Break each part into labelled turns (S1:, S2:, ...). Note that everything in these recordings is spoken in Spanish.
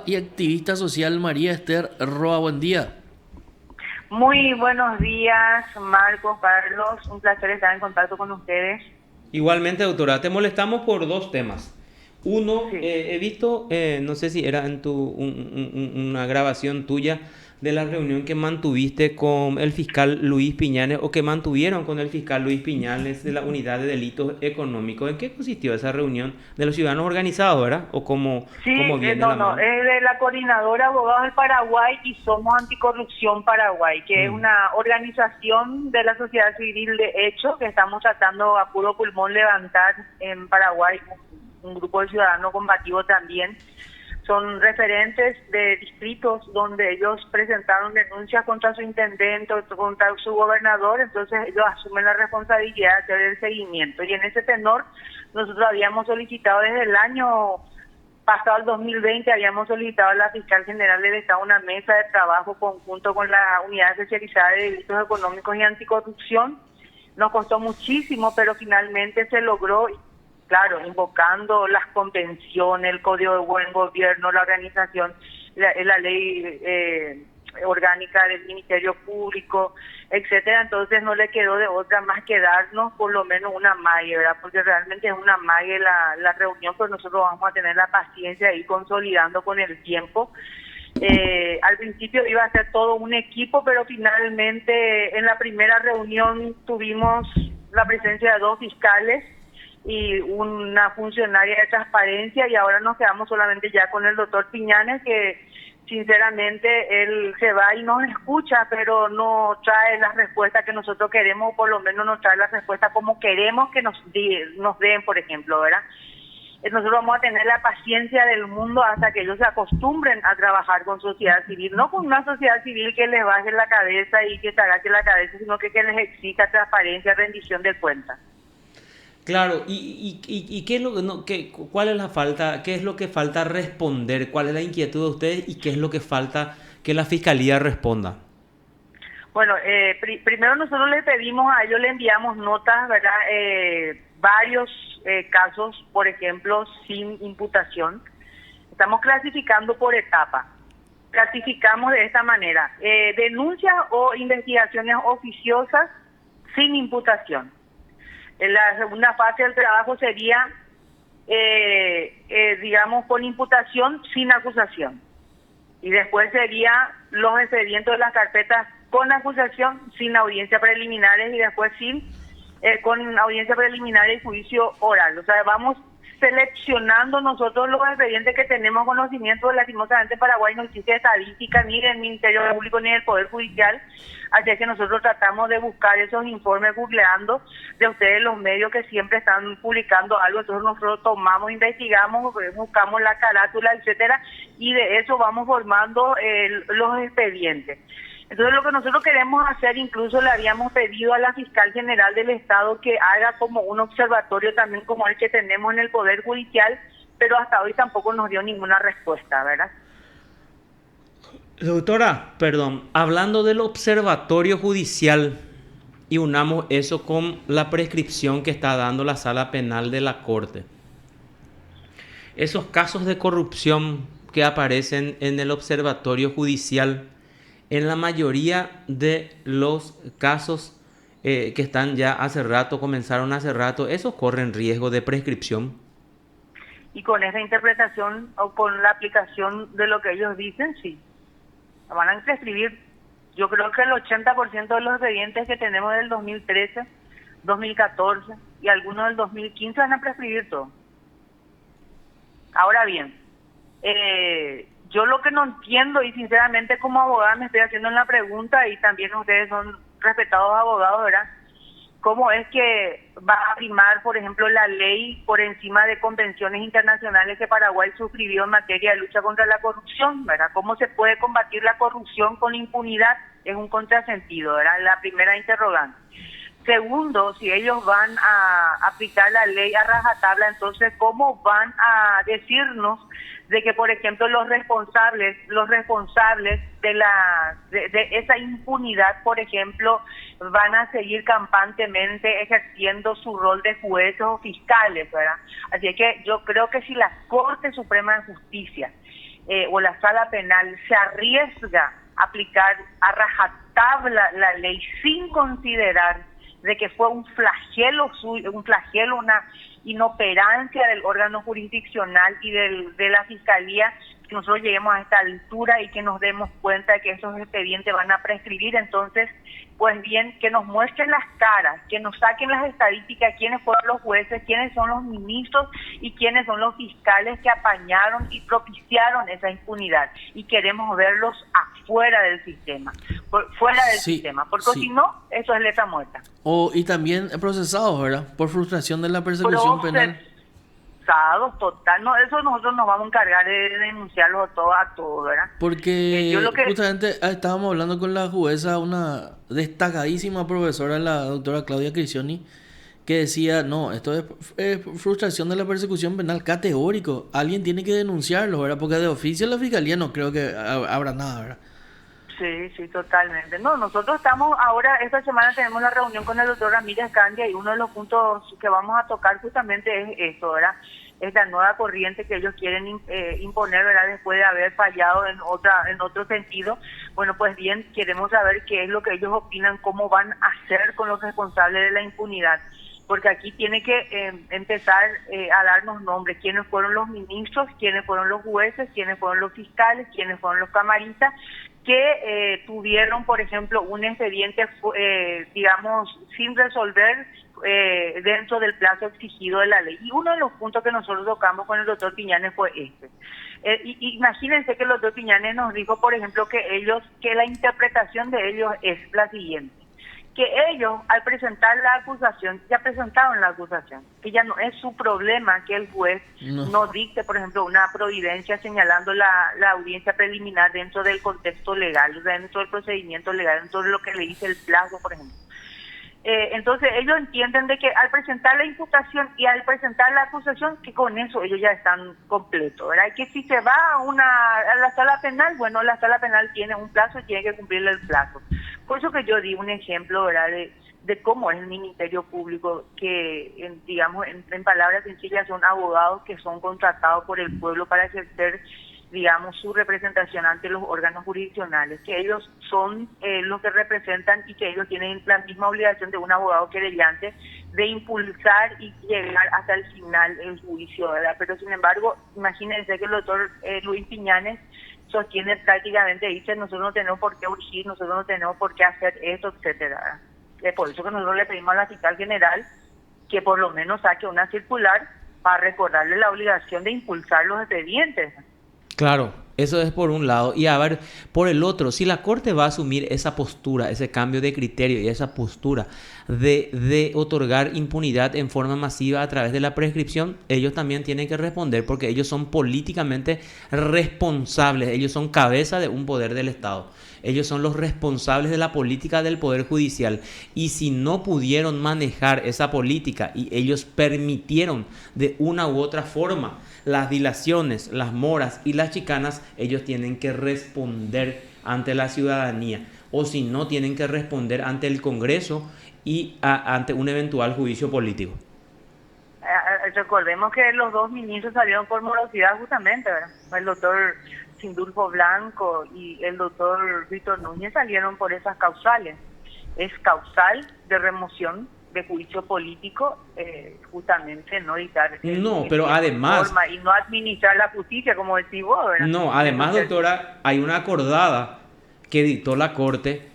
S1: y activista social María Esther Roa. Buen día.
S2: Muy buenos días, Marcos, Carlos. Un placer estar en contacto con ustedes.
S3: Igualmente, doctora, te molestamos por dos temas. Uno,
S2: Sí.
S3: he visto, no sé si era en una grabación tuya de la reunión que mantuviste con el fiscal Luis Piñanes o que mantuvieron con el fiscal Luis Piñanes de la Unidad de Delitos Económicos. ¿En qué consistió esa reunión de los ciudadanos organizados, verdad? ¿O
S2: Sí,
S3: cómo viene
S2: no,
S3: la
S2: no,
S3: mano?
S2: es de la Coordinadora de Abogados del Paraguay y Somos Anticorrupción Paraguay, que es
S3: Mm.
S2: una organización de la sociedad civil de hecho que estamos tratando a puro pulmón levantar en Paraguay, un grupo de ciudadanos combativos también. Son referentes de distritos donde ellos presentaron denuncias contra su intendente, contra su gobernador, entonces ellos asumen la responsabilidad de hacer el seguimiento. Y en ese tenor, nosotros habíamos solicitado desde el año pasado, el 2020, habíamos solicitado a la fiscal general del Estado una mesa de trabajo conjunto con la Unidad Especializada de Delitos Económicos y Anticorrupción. Nos costó muchísimo, pero finalmente se logró. Claro, invocando las convenciones, el Código de Buen Gobierno, la organización, la ley orgánica del Ministerio Público, etcétera. Entonces no le quedó de otra más que darnos por lo menos una mague, ¿verdad? Porque realmente es una mague la reunión, pero nosotros vamos a tener la paciencia de ir consolidando con el tiempo. Al principio iba a ser todo un equipo, pero finalmente en la primera reunión tuvimos la presencia de dos fiscales y una funcionaria de transparencia, y ahora nos quedamos solamente ya con el doctor Piñanes, que sinceramente él se va y nos escucha, pero no trae las respuestas que nosotros queremos, o por lo menos no trae las respuestas como queremos que nos den, por ejemplo, ¿verdad? Nosotros vamos a tener la paciencia del mundo hasta que ellos se acostumbren a trabajar con sociedad civil, no con una sociedad civil que les baje la cabeza y que se agache la cabeza, sino que les exija transparencia, rendición de cuentas.
S3: Claro, y qué es lo que no, cuál es la falta, qué es lo que falta responder, cuál es la inquietud de ustedes y qué es lo que falta que la fiscalía responda.
S2: Bueno, primero nosotros le pedimos a ellos, le enviamos notas, ¿verdad? Varios casos, por ejemplo, sin imputación. Estamos clasificando por etapa. Clasificamos de esta manera: denuncias o investigaciones oficiosas sin imputación. En la segunda fase del trabajo sería, digamos, con imputación sin acusación. Y después sería los expedientes de las carpetas con acusación sin audiencia preliminares, y después con audiencia preliminar y juicio oral. O sea, vamos seleccionando nosotros los expedientes que tenemos conocimiento. Lastimosamente en Paraguay no existe estadística ni del Ministerio Público ni del Poder Judicial, así que nosotros tratamos de buscar esos informes googleando de ustedes, los medios que siempre están publicando algo. Entonces nosotros tomamos, investigamos, buscamos la carátula, etcétera, y de eso vamos formando los expedientes. Entonces lo que nosotros queremos hacer, incluso le habíamos pedido a la fiscal general del Estado que haga como un observatorio también como el que tenemos en el Poder Judicial, pero hasta hoy tampoco nos dio ninguna respuesta, ¿verdad?
S3: Doctora, perdón, hablando del observatorio judicial y unamos eso con la prescripción que está dando la sala penal de la Corte. Esos casos de corrupción que aparecen en el observatorio judicial, en la mayoría de los casos que están ya hace rato, comenzaron hace rato, esos corren riesgo de prescripción.
S2: Y con esa interpretación o con la aplicación de lo que ellos dicen, sí, van a prescribir. Yo creo que el 80% de los expedientes que tenemos del 2013, 2014 y algunos del 2015 van a prescribir todo. Ahora bien, yo lo que no entiendo, y sinceramente como abogada me estoy haciendo la pregunta, y también ustedes son respetados abogados, ¿verdad? ¿Cómo es que va a primar, por ejemplo, la ley por encima de convenciones internacionales que Paraguay suscribió en materia de lucha contra la corrupción, ¿verdad? ¿Cómo se puede combatir la corrupción con impunidad? Es un contrasentido, ¿verdad? La primera interrogante. Segundo, si ellos van a aplicar la ley a rajatabla, entonces ¿cómo van a decirnos de que, por ejemplo, los responsables de esa impunidad, por ejemplo, van a seguir campantemente ejerciendo su rol de jueces o fiscales, ¿verdad? Así que yo creo que si la Corte Suprema de Justicia o la sala penal se arriesga a aplicar a rajatabla la ley sin considerar de que fue un flagelo suyo, una inoperancia del órgano jurisdiccional y de la fiscalía, que nosotros lleguemos a esta altura y que nos demos cuenta de que esos expedientes van a prescribir. Entonces, pues bien, que nos muestren las caras, que nos saquen las estadísticas, quiénes fueron los jueces, quiénes son los ministros y quiénes son los fiscales que apañaron y propiciaron esa impunidad. Y queremos verlos afuera del sistema, fuera del sistema, porque si no, eso es letra muerta.
S1: Y también procesados, ¿verdad? Por frustración de la persecución penal.
S2: Total, no, eso nosotros nos vamos a encargar de denunciarlo a todo, ¿verdad?
S1: Porque justamente estábamos hablando con la jueza, una destacadísima profesora, la doctora Claudia Cricioni, que decía, no, esto es frustración de la persecución penal categórico, alguien tiene que denunciarlo, ¿verdad? Porque de oficio la fiscalía no creo que habrá nada, ¿verdad?
S2: Sí, totalmente. No, nosotros estamos ahora, esta semana tenemos la reunión con el doctor Ramírez Candia y uno de los puntos que vamos a tocar justamente es esto, ¿verdad? Esta nueva corriente que ellos quieren imponer, ¿verdad? Después de haber fallado en otro sentido. Bueno, pues bien, queremos saber qué es lo que ellos opinan, cómo van a hacer con los responsables de la impunidad. Porque aquí tiene que empezar a darnos nombres, quiénes fueron los ministros, quiénes fueron los jueces, quiénes fueron los fiscales, quiénes fueron los camaristas, que tuvieron, por ejemplo, un expediente, digamos, sin resolver dentro del plazo exigido de la ley. Y uno de los puntos que nosotros tocamos con el doctor Piñanes fue este. Imagínense que el doctor Piñanes nos dijo, por ejemplo, que la interpretación de ellos es la siguiente, que ellos al presentar la acusación, ya presentaron la acusación, que ya no es su problema que el juez no dicte, por ejemplo, una providencia señalando la audiencia preliminar dentro del contexto legal, o sea, dentro del procedimiento legal, dentro de lo que le dice el plazo, por ejemplo. Entonces ellos entienden de que al presentar la imputación y al presentar la acusación, que con eso ellos ya están completos, ¿verdad? Y que si se va a la sala penal, bueno, la sala penal tiene un plazo y tiene que cumplirle el plazo. Por eso que yo di un ejemplo, ¿verdad?, de cómo es el Ministerio Público, que digamos, en palabras sencillas, son abogados que son contratados por el pueblo para ejercer, digamos, su representación ante los órganos jurisdiccionales, que ellos son los que representan y que ellos tienen la misma obligación de un abogado querellante de impulsar y llegar hasta el final el juicio, ¿verdad? Pero sin embargo, imagínense que el doctor Luis Piñanes sostiene prácticamente, dice, nosotros no tenemos por qué urgir, nosotros no tenemos por qué hacer esto, etcétera. Es por eso que nosotros le pedimos a la fiscal general que por lo menos saque una circular para recordarle la obligación de impulsar los expedientes.
S3: Claro, eso es por un lado. Y a ver, por el otro, si la Corte va a asumir esa postura, ese cambio de criterio y esa postura de otorgar impunidad en forma masiva a través de la prescripción, ellos también tienen que responder porque ellos son políticamente responsables, ellos son cabeza de un poder del Estado. Ellos son los responsables de la política del Poder Judicial. Y si no pudieron manejar esa política y ellos permitieron de una u otra forma las dilaciones, las moras y las chicanas, ellos tienen que responder ante la ciudadanía. O si no, tienen que responder ante el Congreso y ante un eventual juicio político.
S2: Recordemos que los dos ministros salieron por morosidad justamente, ¿verdad? El doctor Sindulfo Blanco y el doctor Víctor Núñez salieron por esas causales. Es causal de remoción de juicio político, justamente no dictar
S3: pero además
S2: forma y no administrar la justicia, como decís vos, ¿verdad?
S3: No, además, doctora, hay una acordada que dictó la Corte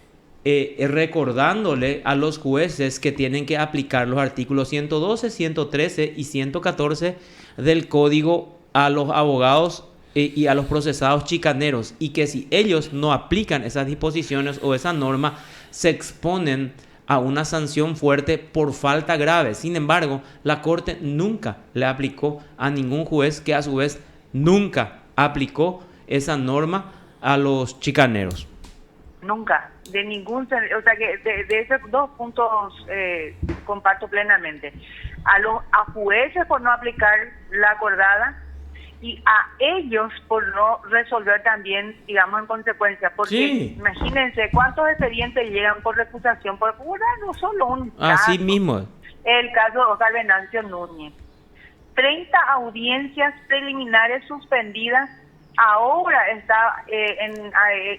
S3: recordándole a los jueces que tienen que aplicar los artículos 112, 113 y 114 del Código a los abogados y a los procesados chicaneros, y que si ellos no aplican esas disposiciones o esa norma, se exponen a una sanción fuerte por falta grave. Sin embargo, la Corte nunca le aplicó a ningún juez, que a su vez nunca aplicó esa norma a los chicaneros.
S2: Nunca, de ningún, o sea que de esos dos puntos comparto plenamente. A jueces por no aplicar la acordada y a ellos por no resolver también, digamos, en consecuencia, porque
S3: sí,
S2: imagínense cuántos expedientes llegan por recusación, por no solo un caso.
S3: Así mismo.
S2: El caso de Oscar Venancio Núñez. 30 audiencias preliminares suspendidas Ahora está,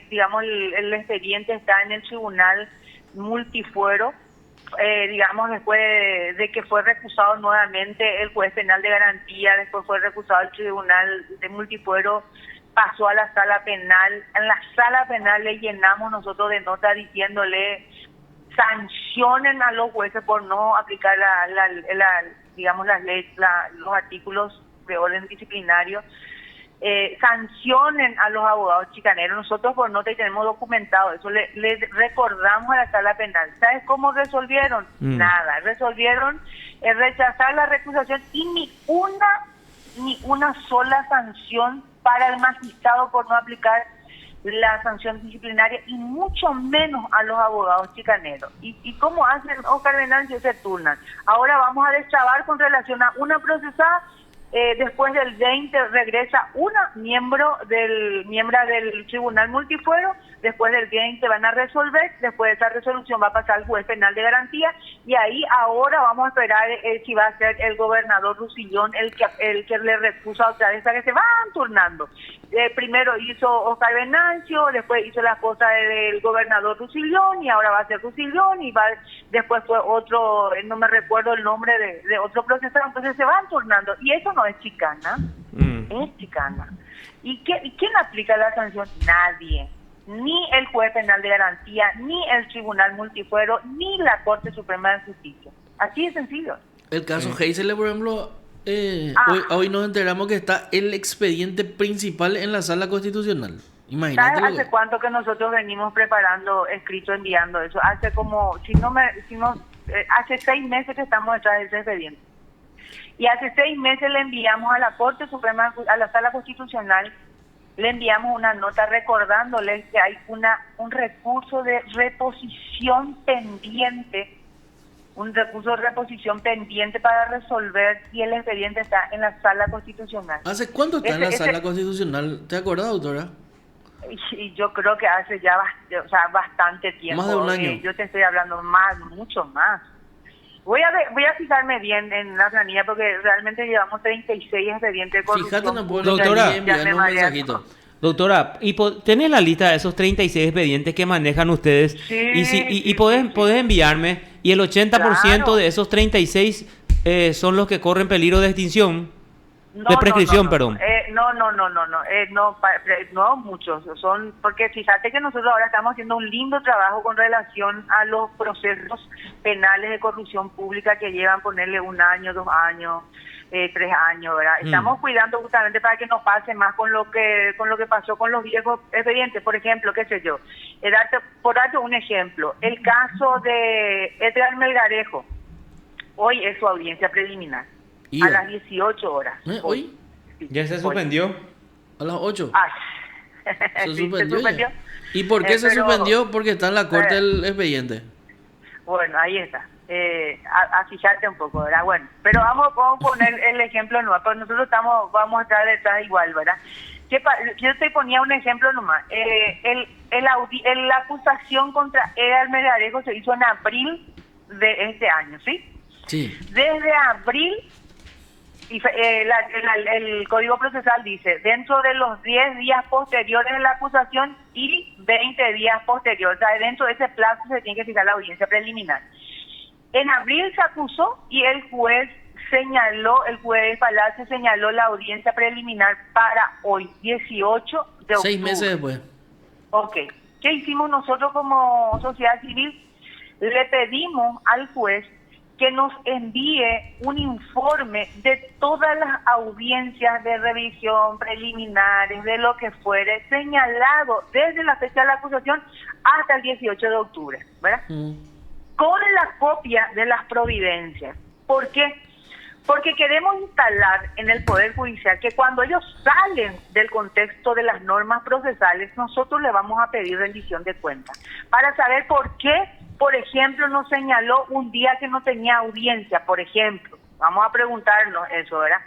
S2: digamos, el expediente está en el tribunal multifuero, digamos, después de que fue recusado nuevamente el juez penal de garantía, después fue recusado el tribunal de multifuero, pasó a la sala penal. En la sala penal le llenamos nosotros de nota diciéndole sancionen a los jueces por no aplicar digamos, las leyes, los artículos de orden disciplinario. Sancionen a los abogados chicaneros. Nosotros por nota y tenemos documentado eso, le recordamos a la sala penal. ¿Sabes cómo resolvieron? Nada, resolvieron rechazar la recusación y ni una sola sanción para el magistrado por no aplicar la sanción disciplinaria, y mucho menos a los abogados chicaneros. ¿Y cómo hacen, Oscar Venancio? Se turnan. Ahora vamos a destrabar con relación a una procesada. Después del 20 regresa una miembro del tribunal multifuero, después del 20 van a resolver, después de esa resolución va a pasar al juez penal de garantía, y ahí ahora vamos a esperar si va a ser el gobernador Rusillón el que le recusa otra vez, a que se van turnando. Primero hizo Oscar Venancio, después hizo la cosa del gobernador Rusillón, y ahora va a ser Rusillón, y después fue otro, no me recuerdo el nombre de otro procesado. Entonces se van turnando, y eso no es chicana, es chicana. ¿Y quién aplica la sanción? Nadie, ni el juez penal de garantía, ni el tribunal multifuero, ni la Corte Suprema de Justicia. Así de sencillo.
S1: El caso Heisele, por ejemplo, hoy nos enteramos que está el expediente principal en la sala constitucional. Imagínate.
S2: ¿Sabes hace cuánto que nosotros venimos preparando, escrito, enviando eso? Hace como, hace 6 meses que estamos detrás de ese expediente. Y hace 6 meses le enviamos a la Corte Suprema, a la Sala Constitucional, le enviamos una nota recordándoles que hay un recurso de reposición pendiente, para resolver, y el expediente está en la Sala Constitucional.
S1: ¿Hace cuánto está en la Sala Constitucional? ¿Te acuerdas, doctora?
S2: Y yo creo que hace ya bastante tiempo.
S1: Más de un año.
S2: Yo te estoy hablando mucho más. Voy a fijarme bien en la planilla, porque realmente llevamos 36 expedientes de corrupción.
S1: Fíjate, no puedo,
S3: doctora,
S1: enviarme un mensajito.
S3: Doctora, ¿y tenés la lista de esos 36 expedientes que manejan ustedes?
S2: Sí.
S3: Y podés enviarme, y el 80%
S2: claro.
S3: de esos 36 son los que corren peligro de extinción, de prescripción, perdón.
S2: No muchos, son, porque fíjate que nosotros ahora estamos haciendo un lindo trabajo con relación a los procesos penales de corrupción pública que llevan, ponerle 1 año, 2 años, 3 años, ¿verdad? Estamos cuidando justamente para que no pase más con lo que pasó con los viejos expedientes. Por ejemplo, qué sé yo, por darte un ejemplo, el caso de Edgar Melgarejo, hoy es su audiencia preliminar. A las 18 horas.
S1: ¿Hoy?
S3: ¿Ya se suspendió?
S1: A las 8.
S2: Se suspendió.
S1: ¿Y por qué se suspendió? Porque está en la corte el expediente.
S2: Bueno, ahí está. A fijarte un poco, ¿verdad? Bueno, pero vamos a poner el ejemplo nuevo. Pero nosotros vamos a estar detrás igual, ¿verdad? Yo te ponía un ejemplo nomás. La acusación contra Edgar Melgarejo se hizo en abril de este año, ¿sí?
S1: Sí.
S2: Desde abril, y el Código Procesal dice, dentro de los 10 días posteriores de la acusación y 20 días posteriores, o sea, dentro de ese plazo se tiene que fijar la audiencia preliminar. En abril se acusó y el juez Palacio señaló la audiencia preliminar para hoy, 18 de octubre.
S1: 6 meses después.
S2: Ok. ¿Qué hicimos nosotros como sociedad civil? Le pedimos al juez que nos envíe un informe de todas las audiencias de revisión preliminares, de lo que fuere, señalado desde la fecha de la acusación hasta el 18 de octubre, ¿verdad? Con la copia de las providencias. ¿Por qué? Porque queremos instalar en el Poder Judicial que cuando ellos salen del contexto de las normas procesales, nosotros le vamos a pedir rendición de cuentas, para saber por qué, por ejemplo, nos señaló un día que no tenía audiencia, por ejemplo. Vamos a preguntarnos eso, ¿verdad?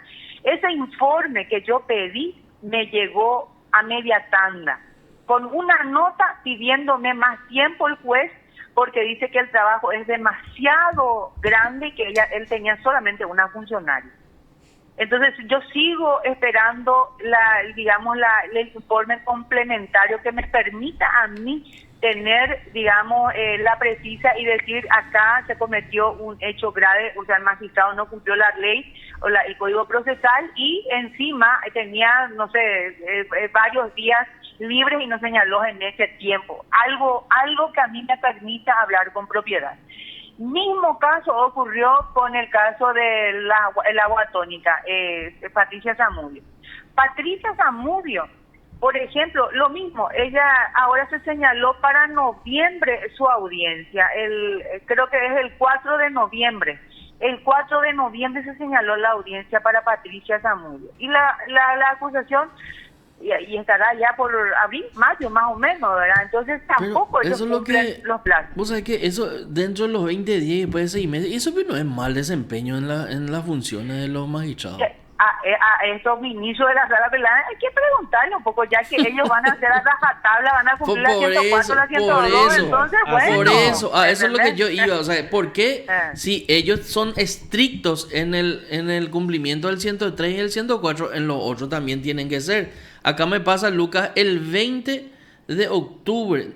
S2: Ese informe que yo pedí me llegó a media tanda, con una nota pidiéndome más tiempo el juez, porque dice que el trabajo es demasiado grande y que él tenía solamente una funcionaria. Entonces yo sigo esperando el informe complementario que me permita a mí tener, digamos, la precisa y decir acá se cometió un hecho grave, o sea, el magistrado no cumplió la ley o el código procesal y encima tenía, no sé, varios días libres y no señaló en ese tiempo. Algo que a mí me permita hablar con propiedad. Mismo caso ocurrió con el caso del agua tónica, Patricia Zamudio. Patricia Zamudio, por ejemplo, lo mismo, ella ahora se señaló para noviembre su audiencia, creo que es el 4 de noviembre. El 4 de noviembre se señaló la audiencia para Patricia Zamudio. Y la acusación y estará ya por abril, mayo más o menos, ¿verdad? Entonces tampoco
S1: eso es lo que
S2: los plazos.
S1: Vos sabés que eso dentro de los 20 días y después de 6 meses, eso no es mal desempeño en las funciones de los magistrados.
S2: A estos ministros de la sala penal hay que preguntarle un poco, ya que ellos van a hacer a rajatabla, van a cumplir la 104, la 102, entonces bueno.
S1: Por eso, eso es lo que yo iba, o sea, ¿por qué si ellos son estrictos en el cumplimiento del 103 y el 104, en los otros también tienen que ser? Acá me pasa, Lucas, el 28 de octubre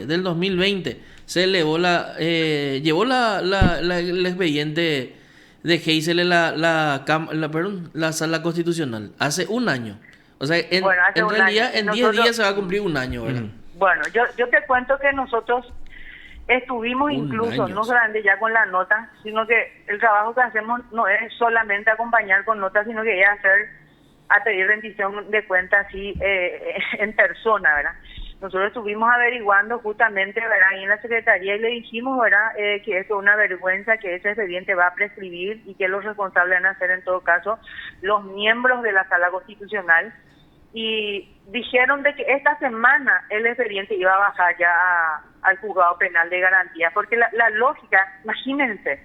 S1: del 2020 se elevó llevó el expediente de Geisel en la sala constitucional hace un año. O sea, en realidad en 10 días se va a cumplir un año, ¿verdad?
S2: Bueno, yo te cuento que nosotros estuvimos incluso, no solamente ya con la nota, sino que el trabajo que hacemos no es solamente acompañar con notas, sino que es a pedir rendición de cuentas así en persona, ¿verdad? Nosotros estuvimos averiguando justamente, ¿verdad?, ahí en la Secretaría y le dijimos, ¿verdad?, que esto es una vergüenza, que ese expediente va a prescribir y que los responsables van a ser en todo caso los miembros de la Sala Constitucional. Y dijeron de que esta semana el expediente iba a bajar ya al juzgado penal de garantía, porque la lógica, imagínense,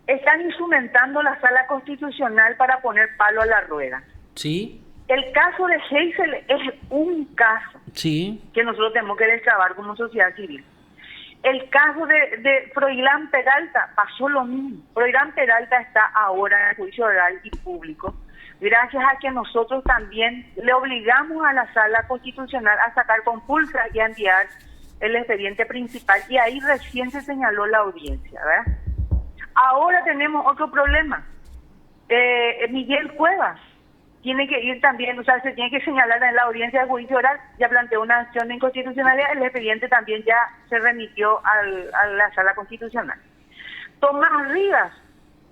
S2: están instrumentando la Sala Constitucional para poner palo a la rueda.
S1: Sí.
S2: El caso de Geisel es un caso que nosotros tenemos que destrabar como sociedad civil. El caso de Froilán Peralta pasó lo mismo. Froilán Peralta está ahora en el juicio oral y público, gracias a que nosotros también le obligamos a la Sala Constitucional a sacar compulsa y a enviar el expediente principal, y ahí recién se señaló la audiencia, ¿verdad? Ahora tenemos otro problema. Miguel Cuevas tiene que ir también, o sea, se tiene que señalar en la audiencia de juicio oral, ya planteó una acción de inconstitucionalidad, el expediente también ya se remitió a la Sala Constitucional. Tomás Rivas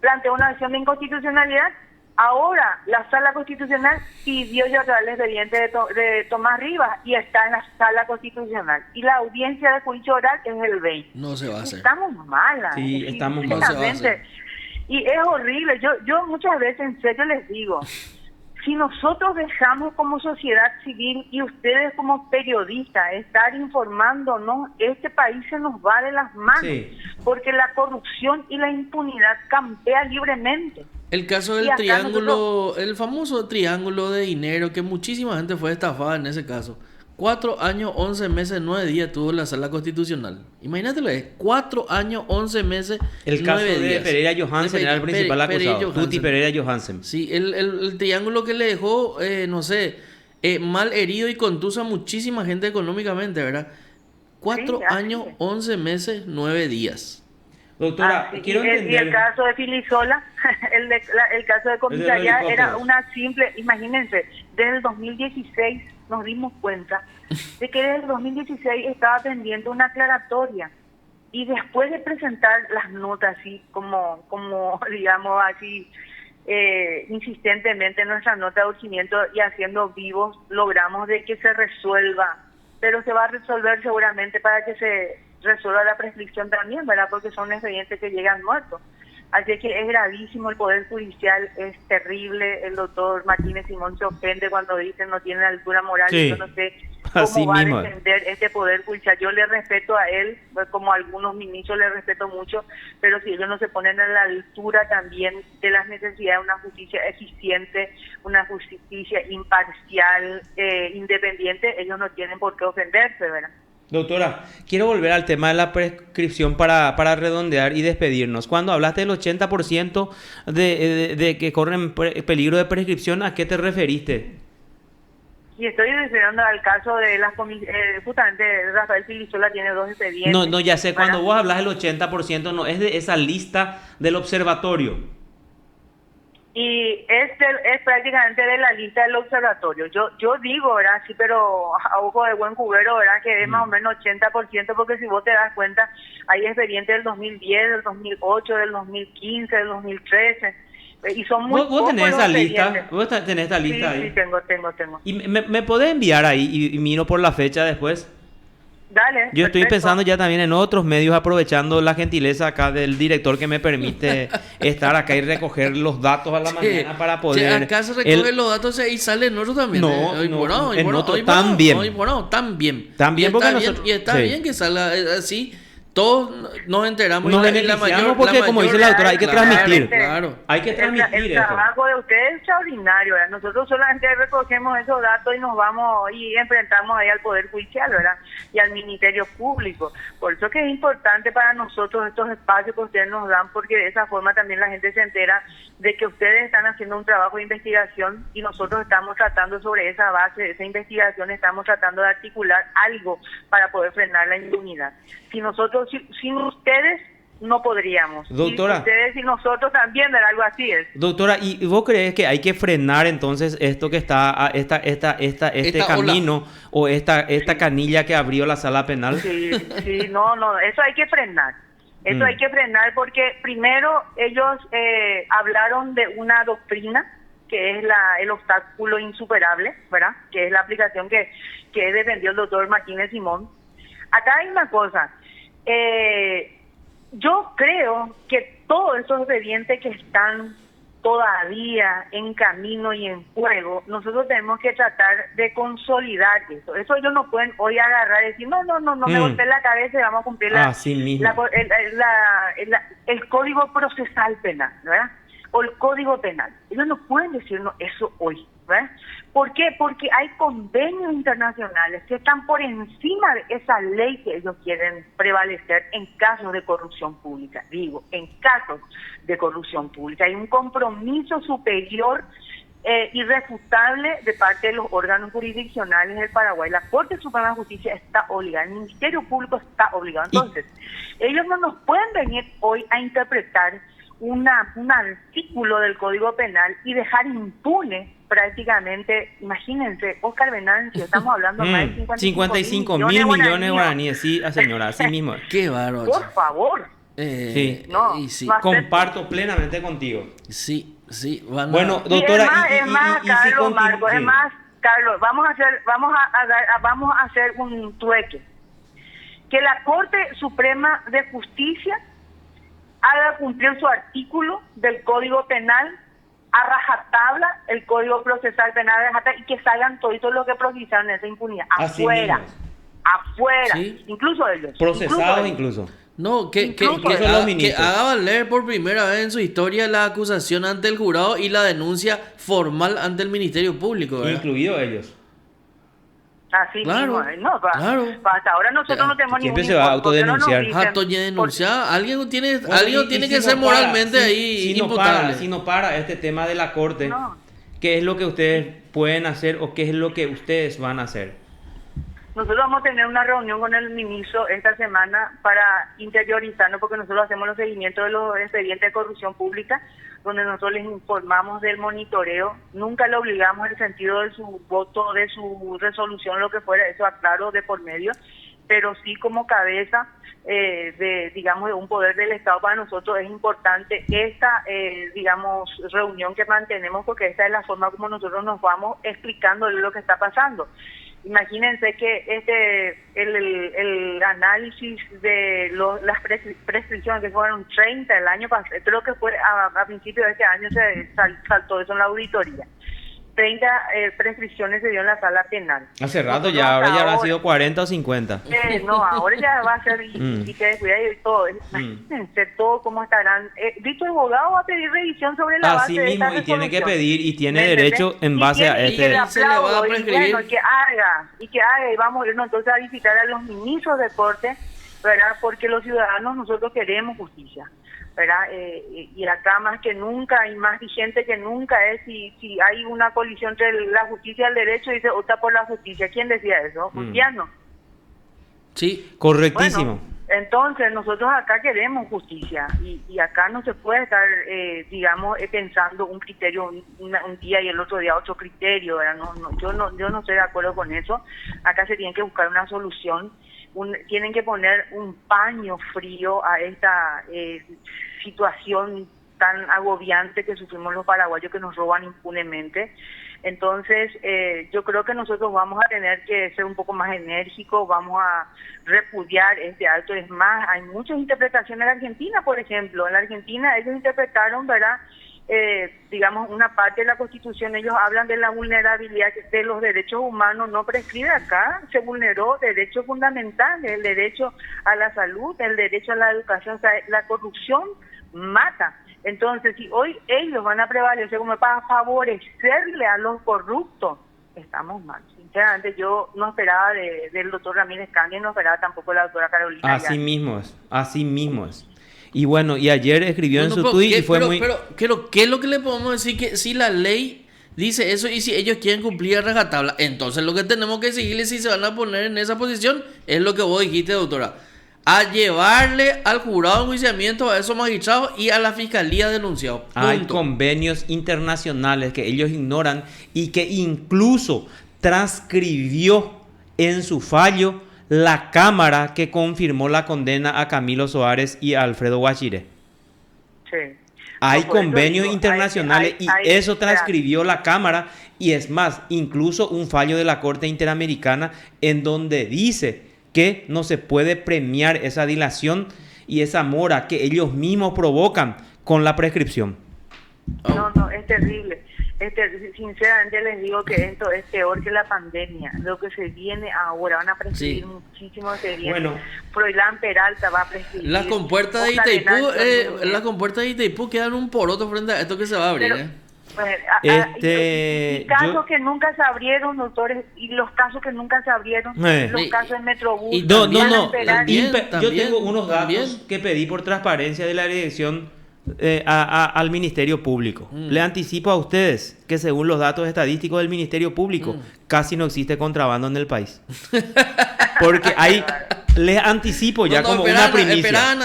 S2: planteó una acción de inconstitucionalidad, ahora la Sala Constitucional pidió ya el expediente de Tomás Rivas y está en la Sala Constitucional. Y la audiencia de juicio oral es el 20.
S1: No se va a hacer.
S2: Estamos malas.
S3: Sí, estamos mal.
S1: No se va a hacer.
S2: Y es horrible. Yo muchas veces en serio les digo, si nosotros dejamos como sociedad civil y ustedes como periodistas estar informándonos, este país se nos va de las manos, porque la corrupción y la impunidad campea libremente.
S1: El caso del triángulo, el famoso triángulo de dinero, que muchísima gente fue estafada en ese caso. 4 años, 11 meses, 9 días tuvo la Sala Constitucional. Imagínatelo, 4 años, 11 meses, 9 días.
S3: El caso de Pereira Johansen era el principal acusado. Tuti Pereira Johansen.
S1: Sí, el triángulo que le dejó, no sé, mal herido y contuso a muchísima gente económicamente, ¿verdad? 4 años, 11 meses, 9 días.
S3: Doctora, quiero entender.
S2: Y el caso de Filisola, el caso de comisaría era una simple, imagínense, desde el 2016 nos dimos cuenta de que desde el 2016 estaba pendiente una aclaratoria, y después de presentar las notas así como digamos así insistentemente nuestra nota de urgimiento y haciendo vivos, logramos de que se resuelva, pero se va a resolver seguramente para que se resuelva la prescripción también, ¿verdad? Porque son expedientes que llegan muertos. Así que es gravísimo, el Poder Judicial es terrible. El doctor Martínez Simón se ofende cuando dice no tiene altura moral. Sí. Yo no sé cómo así va mismo a defender este Poder Judicial. Yo le respeto a él, como a algunos ministros le respeto mucho, pero si ellos no se ponen a la altura también de las necesidades de una justicia eficiente, una justicia imparcial, independiente, ellos no tienen por qué ofenderse, ¿verdad?
S3: Doctora, quiero volver al tema de la prescripción para redondear y despedirnos. Cuando hablaste del 80% de que corren peligro de prescripción, ¿a qué te referiste?
S2: Y estoy refiriendo al caso de justamente Rafael Filisola tiene 2 expedientes.
S3: No, ya sé, cuando vos hablas del 80%, no es de esa lista del observatorio.
S2: Y es prácticamente de la lista del observatorio. Yo digo, ¿verdad? Sí, pero a ojo de buen cubero, ¿verdad? Que es más o menos 80%, porque si vos te das cuenta, hay expedientes del 2010, del 2008, del 2015, del 2013, y son muy
S3: ¿Vos tenés
S2: pocos
S3: esa
S2: los
S3: lista?
S2: expedientes.
S3: ¿Vos tenés esta lista ahí?
S2: Sí, tengo.
S3: ¿Y me podés enviar ahí y miro por la fecha después?
S2: Dale.
S3: Yo estoy
S2: perfecto.
S3: pensando ya también en otros medios, aprovechando la gentileza acá del director que me permite estar acá y recoger los datos a la mañana para poder...
S1: acá se recogen los datos y sale en otro también.
S3: En otro también.
S1: También.
S3: También porque nosotros...
S1: Y está bien que salga así. Todos nos enteramos.
S3: Nos
S1: y
S3: beneficiamos porque, como dice la doctora, hay que transmitir.
S1: Claro.
S3: Hay que transmitir
S2: el
S3: eso.
S2: trabajo de ustedes es extraordinario, ¿verdad? Nosotros solamente recogemos esos datos y nos vamos y enfrentamos ahí al Poder Judicial, ¿verdad? Y al Ministerio Público. Por eso que es importante para nosotros estos espacios que ustedes nos dan, porque de esa forma también la gente se entera de que ustedes están haciendo un trabajo de investigación y nosotros estamos tratando sobre esa base de esa investigación, estamos tratando de articular algo para poder frenar la impunidad. Si nosotros, sin ustedes, no podríamos.
S3: Doctora.
S2: Y ustedes y nosotros también, ¿verdad? Algo así es.
S3: Doctora, ¿y vos crees que hay que frenar entonces esto que está, este camino
S1: ola,
S3: o esta canilla que abrió la sala penal?
S2: Sí, no, eso hay que frenar. Eso hay que frenar porque primero ellos hablaron de una doctrina que es el obstáculo insuperable, ¿verdad? Que es la aplicación que defendió el doctor Martínez Simón. Acá hay una cosa. Yo creo que todos esos expedientes que están todavía en camino y en juego, nosotros tenemos que tratar de consolidar eso. Eso ellos no pueden hoy agarrar y decir, no, me golpeé la cabeza y vamos a cumplir el Código Procesal Penal, ¿verdad? O el Código Penal. Ellos no pueden decirnos eso hoy, ¿verdad? ¿Por qué? Porque hay convenios internacionales que están por encima de esa ley que ellos quieren prevalecer en casos de corrupción pública. Digo, en casos de corrupción pública. Hay un compromiso superior irrefutable de parte de los órganos jurisdiccionales del Paraguay. La Corte Suprema de Justicia está obligada, el Ministerio Público está obligado. Entonces, ellos no nos pueden venir hoy a interpretar un artículo del Código Penal y dejar impune prácticamente, imagínense, Oscar Venancio, estamos hablando más de
S3: 55 mil millones de guaraníes, sí, señora, así mismo.
S1: Qué bárbaro.
S2: Por favor.
S3: Sí,
S1: sí.
S3: Comparto plenamente contigo.
S1: Sí.
S3: Bueno, doctora,
S2: Carlos, vamos a hacer un trueque. Que la Corte Suprema de Justicia haga cumplir su artículo del Código Penal a rajatabla, el Código Procesal Penal a rajatabla, y que salgan todos los que procesaron esa impunidad afuera, ¿sí? Incluso ellos.
S3: Procesados incluso.
S1: No, que haga valer por primera vez en su historia la acusación ante el jurado y la denuncia formal ante el Ministerio Público, ¿verdad?
S3: Incluidos ellos.
S2: Así
S1: claro,
S2: mismo,
S1: claro.
S2: Hasta ahora nosotros no tenemos ningún...
S3: Siempre se va a autodenunciar.
S1: Alguien tiene que ser moralmente imputable.
S3: Si no para este tema de la Corte, ¿qué es lo que ustedes pueden hacer o qué es lo que ustedes van a hacer?
S2: Nosotros vamos a tener una reunión con el ministro esta semana para interiorizarnos, porque nosotros hacemos los seguimientos de los expedientes de corrupción pública, donde nosotros les informamos del monitoreo. Nunca le obligamos en el sentido de su voto, de su resolución, lo que fuera, eso aclaro de por medio, pero sí como cabeza de un poder del Estado. Para nosotros es importante esta, reunión que mantenemos, porque esta es la forma como nosotros nos vamos explicando lo que está pasando. Imagínense que el análisis de las prescripciones, que fueron 30 el año pasado, creo que fue a principios de este año se saltó eso en la auditoría. 30 prescripciones se dio en la sala penal.
S3: Hace rato
S2: Nosotros
S3: ya, ahora
S2: hasta
S3: ya habrá
S2: ahora-
S3: sido 40 o 50.
S2: No, ahora ya va a ser y que descuidar y todo. Imagínense todo cómo estarán. Dicho abogado va a pedir revisión sobre la
S3: Así
S2: base de esta
S3: mismo, y tiene que
S2: resolución.
S3: pedir, y tiene
S2: ¿Me
S3: derecho
S2: entendés?
S3: en
S2: Y
S3: base a
S2: tiene- y que le
S3: este...
S1: Se le va a
S2: aplaudo, y
S1: prescribir.
S2: bueno, que haga, y vamos a irnos entonces a visitar a los ministros de corte, ¿verdad? Porque los ciudadanos nosotros queremos justicia, ¿verdad? Y acá más que nunca y más vigente que nunca es si hay una colisión entre la justicia y el derecho, dice opta por la justicia. ¿Quién decía eso? Justiano.
S1: Sí.
S3: Correctísimo.
S2: Bueno, entonces nosotros acá queremos justicia y acá no se puede estar, digamos, pensando un criterio un día y el otro día otro criterio, ¿verdad? Yo no estoy de acuerdo con eso. Acá se tiene que buscar una solución. Tienen que poner un paño frío a esta situación tan agobiante que sufrimos los paraguayos, que nos roban impunemente. Entonces, yo creo que nosotros vamos a tener que ser un poco más enérgicos, vamos a repudiar este acto. Es más, hay muchas interpretaciones en la Argentina, por ejemplo. En la Argentina ellos interpretaron, ¿verdad?, digamos, una parte de la Constitución. Ellos hablan de la vulnerabilidad de los derechos humanos, no prescribe acá. Se vulneró derechos fundamentales, el derecho a la salud, el derecho a la educación. O sea, la corrupción mata. Entonces, si hoy ellos van a prevalecer como para favorecerle a los corruptos, estamos mal. Sinceramente, yo no esperaba del doctor Ramírez Cañas, no esperaba tampoco de la doctora Carolina.
S3: Así mismo es, así mismo es. Y bueno, y ayer escribió en su tweet y fue muy...
S1: Pero, ¿qué es lo que le podemos decir? Que si la ley dice eso y si ellos quieren cumplir a rajatabla, entonces lo que tenemos que seguirle, si se van a poner en esa posición, es lo que vos dijiste, doctora. A llevarle al jurado de enjuiciamiento a esos magistrados y a la fiscalía denunciados.
S3: Hay convenios internacionales que ellos ignoran y que incluso transcribió en su fallo la Cámara que confirmó la condena a Camilo Soares y a Alfredo Guachire.
S2: Sí.
S3: Hay
S2: No, por eso
S3: convenios
S2: digo,
S3: internacionales y
S2: hay-
S3: eso transcribió la Cámara, y es más, incluso un fallo de la Corte Interamericana en donde dice que no se puede premiar esa dilación y esa mora que ellos mismos provocan con la prescripción.
S2: No, es terrible. Sinceramente les digo que esto es peor que la pandemia. Lo que se viene ahora, van a prescribir muchísimo que viene.
S3: Bueno.
S2: Froilán Peralta va a prescribir.
S1: Las compuertas de Itaipú quedan un poroto frente a esto que se va a abrir.
S2: Y casos que nunca se abrieron, doctores, y los casos que nunca se abrieron, los casos en Metrobús.
S3: No.
S1: También,
S3: Yo tengo unos datos que pedí por transparencia de la dirección al Ministerio Público. Le anticipo a ustedes que según los datos estadísticos del Ministerio Público, casi no existe contrabando en el país. Porque hay... Les anticipo ya como una primicia.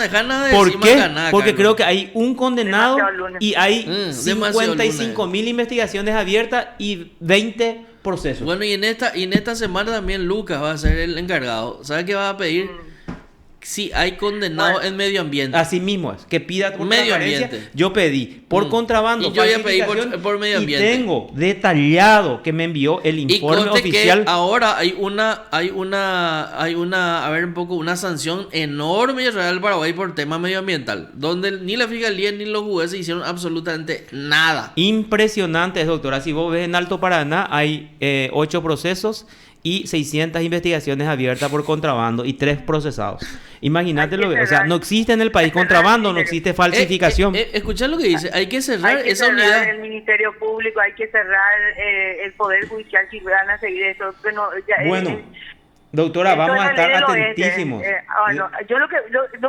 S3: ¿Por qué? Porque creo que hay un condenado y hay 55.000 investigaciones abiertas y 20 procesos.
S1: Bueno, y en esta semana también Lucas va a ser el encargado. ¿Sabe qué va a pedir? Si hay condenados en medio ambiente.
S3: Así mismo es, que pida por
S1: medio
S3: transparencia.
S1: ambiente.
S3: Yo pedí por contrabando.
S1: Y yo ya pedí por medio ambiente.
S3: Y tengo detallado que me envió el informe oficial.
S1: Que ahora hay una, a ver un poco, una sanción enorme en Real Paraguay por tema medioambiental, donde ni la fiscalía ni los jueces hicieron absolutamente nada.
S3: Impresionante, doctora. Si vos ves en Alto Paraná, hay 8 procesos y 600 investigaciones abiertas por contrabando y 3 procesados. Imagínate lo que... O sea, no existe en el país contrabando, no existe falsificación.
S1: Escuchá lo que dice, hay que cerrar
S2: esa
S1: unidad.
S2: Hay que cerrar el Ministerio Público, hay que cerrar el Poder Judicial si van a seguir eso.
S3: Bueno, doctora, vamos a estar atentísimos.
S2: Yo lo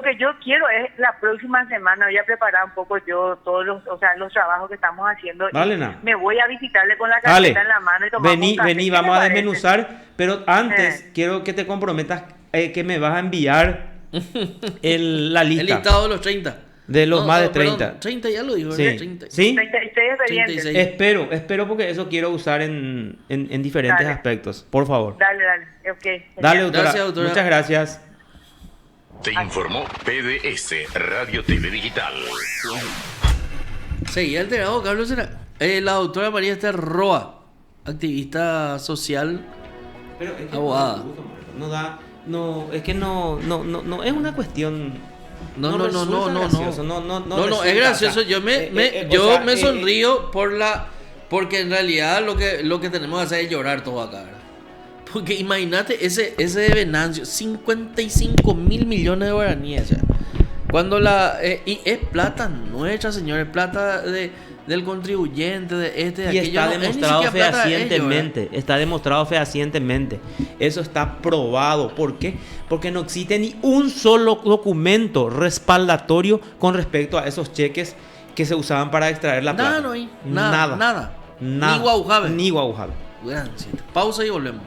S2: que yo quiero es la próxima semana, voy a preparar un poco yo todos los trabajos que estamos haciendo.
S3: Dale,
S2: me voy a visitarle con la carpeta en la mano y tomar un café.
S3: Vení, vamos a desmenuzar, pero antes quiero que te comprometas que me vas a enviar la lista.
S1: El listado de los 30.
S3: De los más de 30.
S1: Perdón, 30 ya lo dijo,
S3: sí.
S1: ¿verdad? 30.
S3: ¿Sí?
S2: 36
S3: Espero porque eso quiero usar en diferentes aspectos. Por favor.
S2: Dale. Okay.
S3: Dale, doctora.
S1: Gracias, doctora.
S3: Muchas gracias.
S4: Te informó PDS Radio TV Digital.
S1: Seguía alterado, Carlos. La doctora María Esther Roa, activista social,
S3: Pero es que
S1: abogada.
S3: No, es que no es una cuestión.
S1: No,
S3: gracioso.
S1: es gracioso. Yo me sonrío por Porque en realidad lo que tenemos que hacer es llorar todo acá, ¿verdad? Porque imagínate ese de Venancio, 55 mil millones de guaraníes. Ya. Cuando y es plata nuestra, señores, plata del contribuyente, de este, de
S3: y
S1: aquello.
S3: está
S1: No,
S3: demostrado
S1: ni siquiera plata de ellos,
S3: fehacientemente. Está demostrado fehacientemente. Eso está probado. ¿Por qué? Porque no existe ni un solo documento respaldatorio con respecto a esos cheques que se usaban para extraer la plata.
S1: Nada, no hay. Nada. Ni Guaujave.
S3: Ni Guaujave.
S1: Pausa y volvemos.